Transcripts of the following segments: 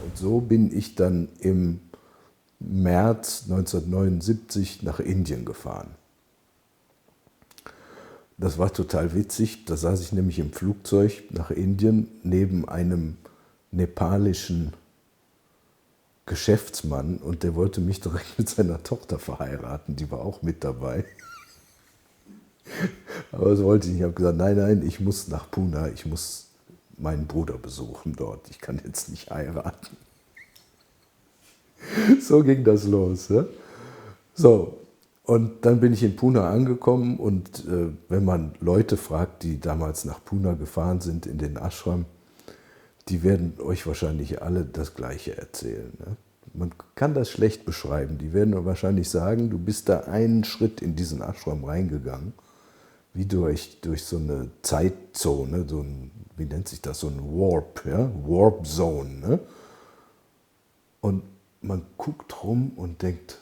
und so bin ich dann im März 1979 nach Indien gefahren. Das war total witzig, da saß ich nämlich im Flugzeug nach Indien neben einem nepalischen Geschäftsmann und der wollte mich direkt mit seiner Tochter verheiraten, die war auch mit dabei. Aber das wollte ich nicht. Ich habe gesagt, nein, nein, ich muss nach Pune, ich muss meinen Bruder besuchen dort, ich kann jetzt nicht heiraten. So ging das los. Ja? So, und dann bin ich in Pune angekommen und wenn man Leute fragt, die damals nach Pune gefahren sind in den Ashram, die werden euch wahrscheinlich alle das Gleiche erzählen. Ne? Man kann das schlecht beschreiben. Die werden wahrscheinlich sagen, du bist da einen Schritt in diesen Ashram reingegangen, wie durch so eine Zeitzone, so ein, wie nennt sich das, so ein Warp, ja? Warp Zone. Ne? Und man guckt rum und denkt,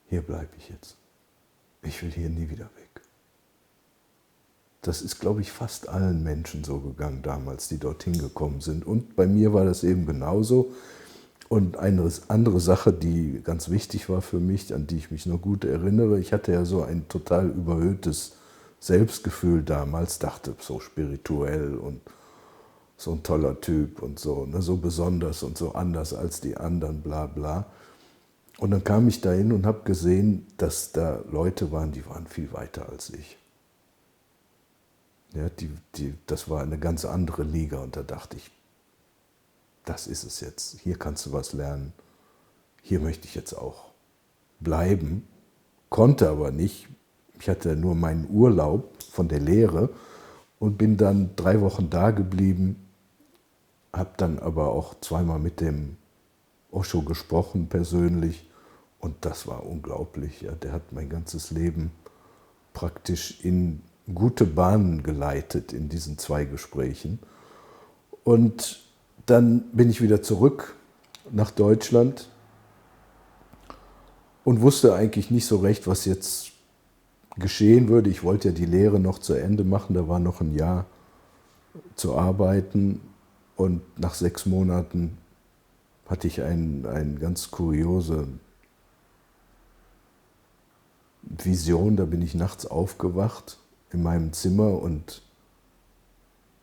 hier bleibe ich jetzt. Ich will hier nie wieder weg. Das ist, glaube ich, fast allen Menschen so gegangen damals, die dorthin gekommen sind. Und bei mir war das eben genauso. Und eine andere Sache, die ganz wichtig war für mich, an die ich mich noch gut erinnere, ich hatte ja so ein total überhöhtes Selbstgefühl damals, dachte so spirituell und so ein toller Typ und so, ne, so besonders und so anders als die anderen, bla bla. Und dann kam ich dahin und habe gesehen, dass da Leute waren, die waren viel weiter als ich. Ja, das war eine ganz andere Liga und da dachte ich, das ist es jetzt, hier kannst du was lernen, hier möchte ich jetzt auch bleiben, konnte aber nicht. Ich hatte nur meinen Urlaub von der Lehre und bin dann 3 Wochen da geblieben, habe dann aber auch zweimal mit dem Osho gesprochen persönlich und das war unglaublich. Ja. Der hat mein ganzes Leben praktisch in gute Bahnen geleitet in diesen 2 Gesprächen. Und dann bin ich wieder zurück nach Deutschland und wusste eigentlich nicht so recht, was jetzt geschehen würde. Ich wollte ja die Lehre noch zu Ende machen, da war noch ein Jahr zu arbeiten und nach 6 Monaten hatte ich eine ganz kuriose Vision, da bin ich nachts aufgewacht in meinem Zimmer und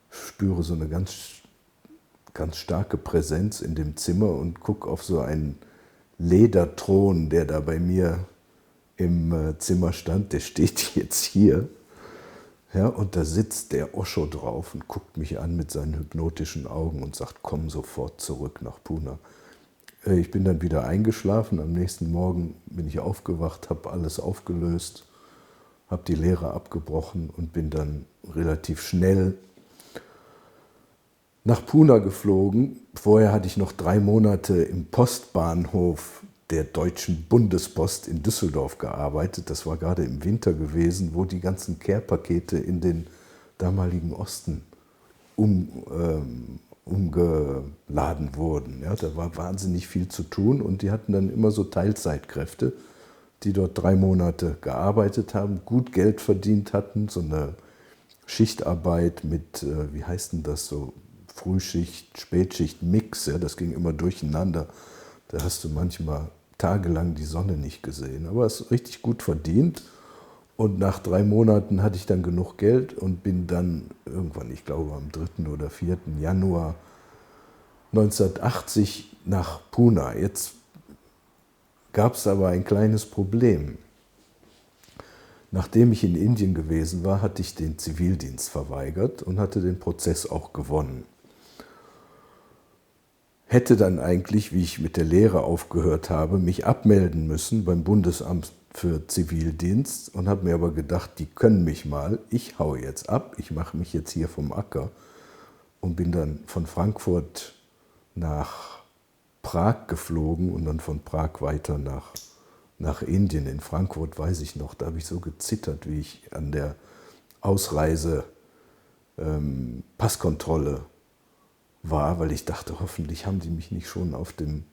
spüre so eine ganz starke Präsenz in dem Zimmer und gucke auf so einen Lederthron, der da bei mir im Zimmer stand, der steht jetzt hier. Ja, und da sitzt der Osho drauf und guckt mich an mit seinen hypnotischen Augen und sagt, komm sofort zurück nach Pune. Ich bin dann wieder eingeschlafen, am nächsten Morgen bin ich aufgewacht, habe alles aufgelöst, habe die Lehre abgebrochen und bin dann relativ schnell nach Pune geflogen. Vorher hatte ich noch 3 Monate im Postbahnhof der Deutschen Bundespost in Düsseldorf gearbeitet. Das war gerade im Winter gewesen, wo die ganzen Care-Pakete in den damaligen Osten umgeladen wurden. Ja, da war wahnsinnig viel zu tun und die hatten dann immer so Teilzeitkräfte, die dort 3 Monate gearbeitet haben, gut Geld verdient hatten, so eine Schichtarbeit mit, wie heißt denn das so, Frühschicht, Spätschicht, Mix, ja, das ging immer durcheinander. Da hast du manchmal tagelang die Sonne nicht gesehen, aber es ist richtig gut verdient. Und nach 3 Monaten hatte ich dann genug Geld und bin dann irgendwann, ich glaube am 3. oder 4. Januar 1980 nach Pune. Jetzt gab es aber ein kleines Problem. Nachdem ich in Indien gewesen war, hatte ich den Zivildienst verweigert und hatte den Prozess auch gewonnen. Hätte dann eigentlich, wie ich mit der Lehre aufgehört habe, mich abmelden müssen beim Bundesamt für Zivildienst und habe mir aber gedacht, die können mich mal, ich haue jetzt ab, ich mache mich jetzt hier vom Acker und bin dann von Frankfurt nach Prag geflogen und dann von Prag weiter nach Indien. In Frankfurt weiß ich noch, da habe ich so gezittert, wie ich an der Ausreise Passkontrolle war, weil ich dachte, hoffentlich haben die mich nicht schon auf dem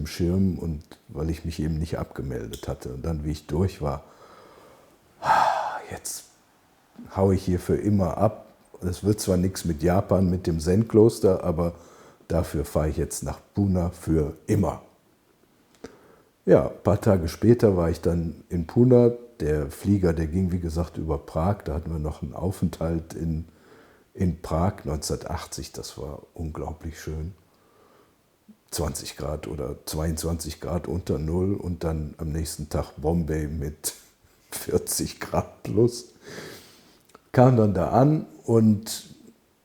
Schirm und weil ich mich eben nicht abgemeldet hatte. Und dann, wie ich durch war, jetzt haue ich hier für immer ab. Es wird zwar nichts mit Japan, mit dem Zen-Kloster, aber dafür fahre ich jetzt nach Pune für immer. Ja, ein paar Tage später war ich dann in Pune. Der Flieger, der ging wie gesagt über Prag. Da hatten wir noch einen Aufenthalt in Prag 1980. Das war unglaublich schön. 20 Grad oder 22 Grad unter Null und dann am nächsten Tag Bombay mit 40 Grad plus. Kam dann da an und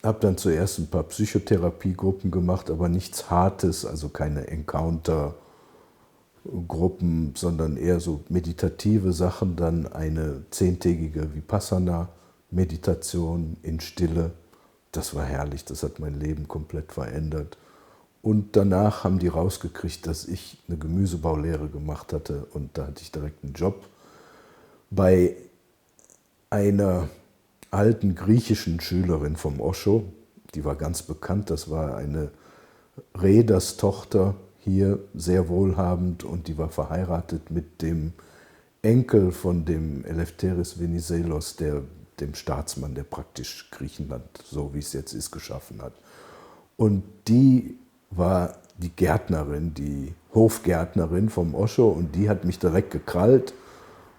habe dann zuerst ein paar Psychotherapiegruppen gemacht, aber nichts Hartes, also keine Encounter-Gruppen, sondern eher so meditative Sachen. Dann eine 10-tägige Vipassana-Meditation in Stille. Das war herrlich, das hat mein Leben komplett verändert. Und danach haben die rausgekriegt, dass ich eine Gemüsebaulehre gemacht hatte und da hatte ich direkt einen Job bei einer alten griechischen Schülerin vom Osho. Die war ganz bekannt, das war eine Reederstochter hier, sehr wohlhabend und die war verheiratet mit dem Enkel von dem Eleftheris Venizelos, dem Staatsmann, der praktisch Griechenland, so wie es jetzt ist, geschaffen hat. Und die war die Gärtnerin, die Hofgärtnerin vom Osho und die hat mich direkt gekrallt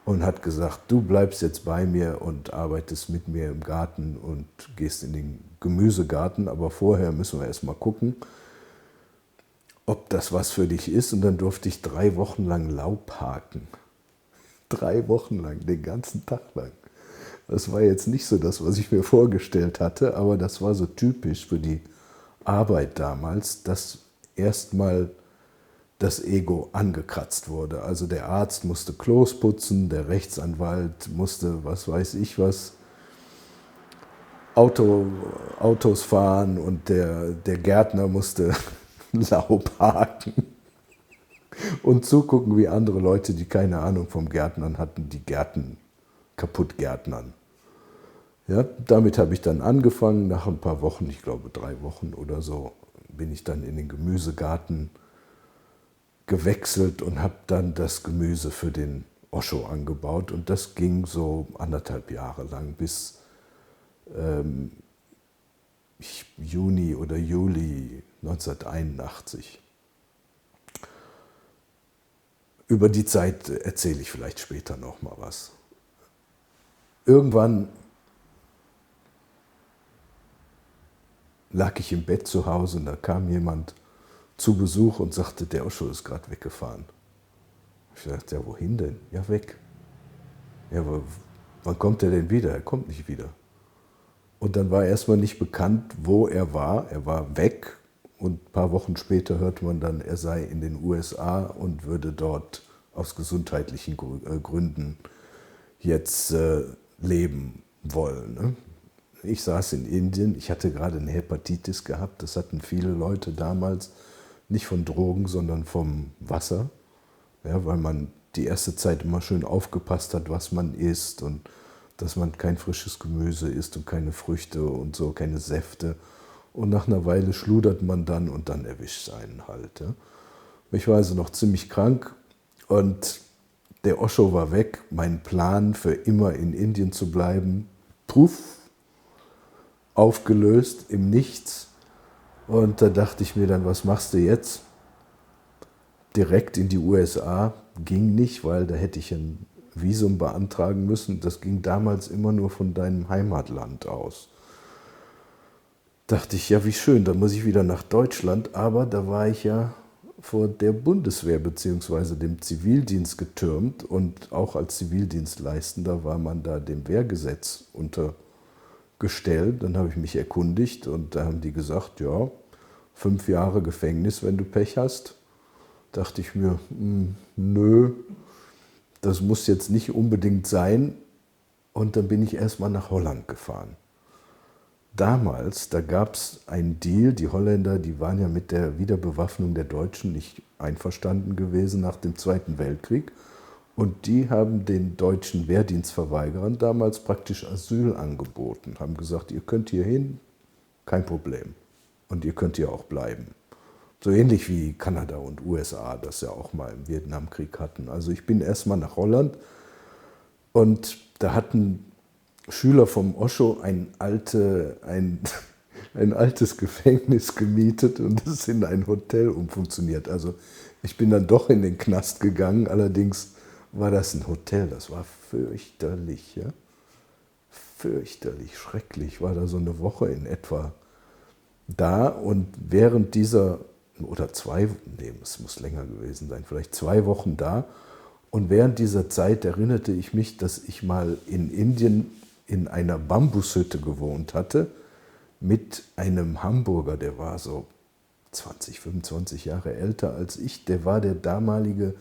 und hat gesagt, du bleibst jetzt bei mir und arbeitest mit mir im Garten und gehst in den Gemüsegarten, aber vorher müssen wir erst mal gucken, ob das was für dich ist. Und dann durfte ich 3 Wochen lang Laub haken. 3 Wochen lang, den ganzen Tag lang. Das war jetzt nicht so das, was ich mir vorgestellt hatte, aber das war so typisch für die Arbeit damals, dass erstmal das Ego angekratzt wurde. Also der Arzt musste Klos putzen, der Rechtsanwalt musste, was weiß ich was, Autos fahren und der Gärtner musste Laub haken und zugucken, wie andere Leute, die keine Ahnung vom Gärtnern hatten, die Gärten kaputt gärtnern. Ja, damit habe ich dann angefangen. Nach ein paar Wochen, ich glaube 3 Wochen oder so, bin ich dann in den Gemüsegarten gewechselt und habe dann das Gemüse für den Osho angebaut. Und das ging so 1,5 Jahre lang bis Juni oder Juli 1981. Über die Zeit erzähle ich vielleicht später noch mal was. Irgendwann lag ich im Bett zu Hause und da kam jemand zu Besuch und sagte, der Osho ist gerade weggefahren. Ich dachte, ja, wohin denn? Ja, weg. Ja, aber wann kommt er denn wieder? Er kommt nicht wieder. Und dann war erstmal nicht bekannt, wo er war. Er war weg und ein paar Wochen später hörte man dann, er sei in den USA und würde dort aus gesundheitlichen Gründen jetzt leben wollen. Ne? Ich saß in Indien, ich hatte gerade eine Hepatitis gehabt, das hatten viele Leute damals, nicht von Drogen, sondern vom Wasser, ja, weil man die erste Zeit immer schön aufgepasst hat, was man isst und dass man kein frisches Gemüse isst und keine Früchte und so, keine Säfte. Und nach einer Weile schludert man dann und dann erwischt es einen halt. Ja. Ich war also noch ziemlich krank und der Osho war weg, mein Plan für immer in Indien zu bleiben, puff, aufgelöst im Nichts. Und da dachte ich mir dann, was machst du jetzt? Direkt in die USA ging nicht, weil da hätte ich ein Visum beantragen müssen. Das ging damals immer nur von deinem Heimatland aus. Dachte ich, ja wie schön, dann muss ich wieder nach Deutschland. Aber da war ich ja vor der Bundeswehr bzw. dem Zivildienst getürmt. Und auch als Zivildienstleistender war man da dem Wehrgesetz untergestellt. Dann habe ich mich erkundigt und da haben die gesagt, ja, 5 Jahre Gefängnis, wenn du Pech hast. Dachte ich mir, nö, das muss jetzt nicht unbedingt sein. Und dann bin ich erstmal nach Holland gefahren. Damals, da gab es einen Deal, die Holländer, die waren ja mit der Wiederbewaffnung der Deutschen nicht einverstanden gewesen nach dem Zweiten Weltkrieg. Und die haben den deutschen Wehrdienstverweigerern damals praktisch Asyl angeboten, haben gesagt, ihr könnt hier hin, kein Problem. Und ihr könnt hier auch bleiben. So ähnlich wie Kanada und USA das ja auch mal im Vietnamkrieg hatten. Also ich bin erstmal nach Holland und da hatten Schüler vom Osho eine ein altes Gefängnis gemietet und es in ein Hotel umfunktioniert. Also ich bin dann doch in den Knast gegangen, allerdings war das ein Hotel, das war fürchterlich, ja? Fürchterlich, schrecklich, war da so eine Woche in etwa da und während dieser, oder es muss länger gewesen sein, vielleicht 2 Wochen da und während dieser Zeit erinnerte ich mich, dass ich mal in Indien in einer Bambushütte gewohnt hatte mit einem Hamburger, der war so 20, 25 Jahre älter als ich, der war der damalige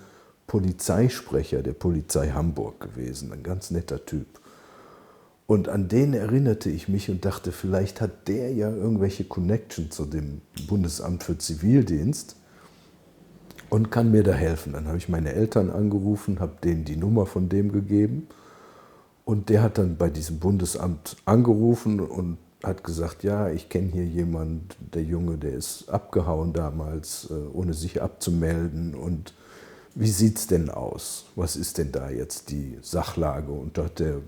Polizeisprecher der Polizei Hamburg gewesen, ein ganz netter Typ. Und an den erinnerte ich mich und dachte, vielleicht hat der ja irgendwelche Connection zu dem Bundesamt für Zivildienst und kann mir da helfen. Dann habe ich meine Eltern angerufen, habe denen die Nummer von dem gegeben und der hat dann bei diesem Bundesamt angerufen und hat gesagt, ja, ich kenne hier jemand, der Junge, der ist abgehauen damals, ohne sich abzumelden und wie sieht es denn aus? Was ist denn da jetzt die Sachlage? Und da hat der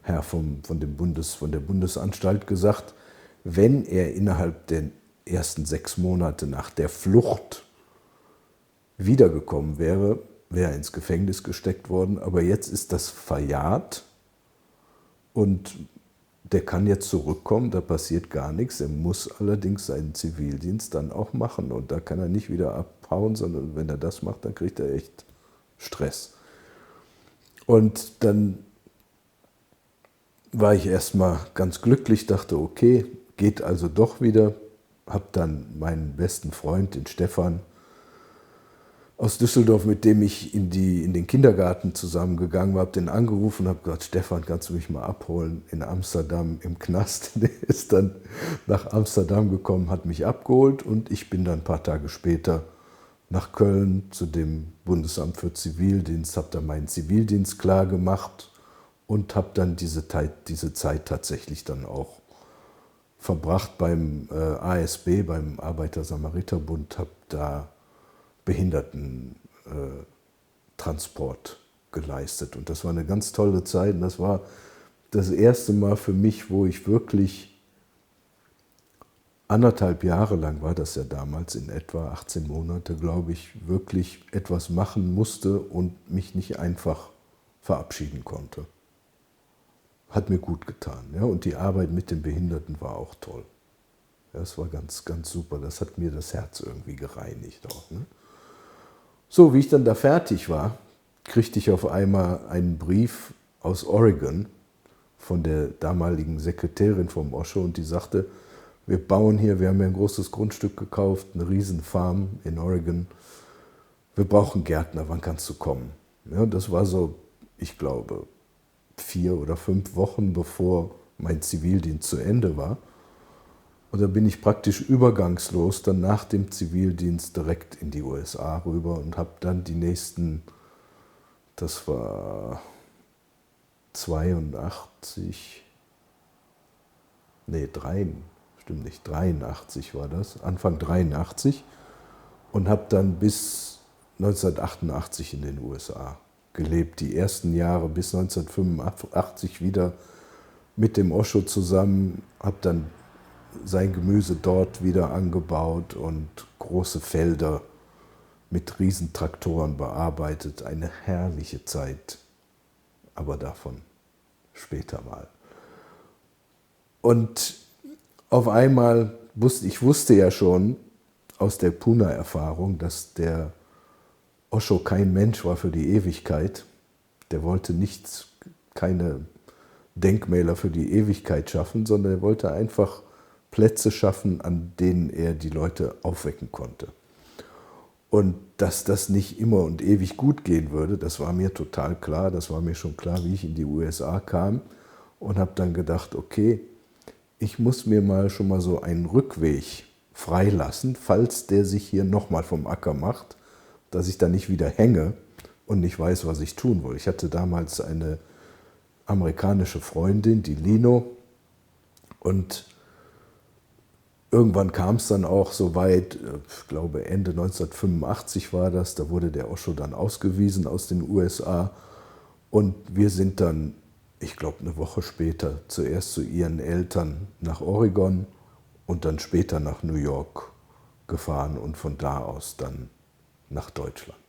Herr von der Bundesanstalt gesagt, wenn er innerhalb der ersten 6 Monate nach der Flucht wiedergekommen wäre, wäre er ins Gefängnis gesteckt worden. Aber jetzt ist das verjährt und der kann jetzt zurückkommen, da passiert gar nichts. Er muss allerdings seinen Zivildienst dann auch machen und da kann er nicht wieder abhauen, sondern wenn er das macht, dann kriegt er echt Stress. Und dann war ich erstmal ganz glücklich, dachte, okay, geht also doch wieder. Habe dann meinen besten Freund, den Stefan aus Düsseldorf, mit dem ich in den Kindergarten zusammengegangen war, habe den angerufen und habe gesagt, Stefan, kannst du mich mal abholen in Amsterdam im Knast? Der ist dann nach Amsterdam gekommen, hat mich abgeholt und ich bin dann ein paar Tage später nach Köln zu dem Bundesamt für Zivildienst, habe dann meinen Zivildienst klar gemacht und habe dann diese Zeit tatsächlich dann auch verbracht beim ASB, beim Arbeiter-Samariter-Bund, habe da Behindertentransport geleistet. Und das war eine ganz tolle Zeit. Und das war das erste Mal für mich, wo ich wirklich 1,5 Jahre lang, war das ja damals, in etwa 18 Monate, glaube ich, wirklich etwas machen musste und mich nicht einfach verabschieden konnte. Hat mir gut getan. Ja? Und die Arbeit mit den Behinderten war auch toll. Ja, das war ganz, ganz super. Das hat mir das Herz irgendwie gereinigt auch. Ne? So, wie ich dann da fertig war, kriegte ich auf einmal einen Brief aus Oregon von der damaligen Sekretärin vom Osho und die sagte, wir haben hier ein großes Grundstück gekauft, eine Riesenfarm in Oregon. Wir brauchen Gärtner, wann kannst du kommen? Ja, das war so, ich glaube, 4 oder 5 Wochen bevor mein Zivildienst zu Ende war. Und da bin ich praktisch übergangslos dann nach dem Zivildienst direkt in die USA rüber und habe dann die nächsten, das war 83 war das, Anfang 83 und habe dann bis 1988 in den USA gelebt, die ersten Jahre bis 1985 wieder mit dem Osho zusammen, habe dann sein Gemüse dort wieder angebaut und große Felder mit Riesentraktoren bearbeitet. Eine herrliche Zeit, aber davon später mal. Und auf einmal wusste ja schon aus der Pune-Erfahrung, dass der Osho kein Mensch war für die Ewigkeit. Der wollte keine Denkmäler für die Ewigkeit schaffen, sondern er wollte einfach Plätze schaffen, an denen er die Leute aufwecken konnte. Und dass das nicht immer und ewig gut gehen würde, das war mir total klar. Das war mir schon klar, wie ich in die USA kam und habe dann gedacht, okay, ich muss mir schon mal so einen Rückweg freilassen, falls der sich hier nochmal vom Acker macht, dass ich da nicht wieder hänge und nicht weiß, was ich tun will. Ich hatte damals eine amerikanische Freundin, die Lino, und irgendwann kam es dann auch so weit, ich glaube Ende 1985 war das, da wurde der Osho dann ausgewiesen aus den USA und wir sind dann, ich glaube eine Woche später, zuerst zu ihren Eltern nach Oregon und dann später nach New York gefahren und von da aus dann nach Deutschland.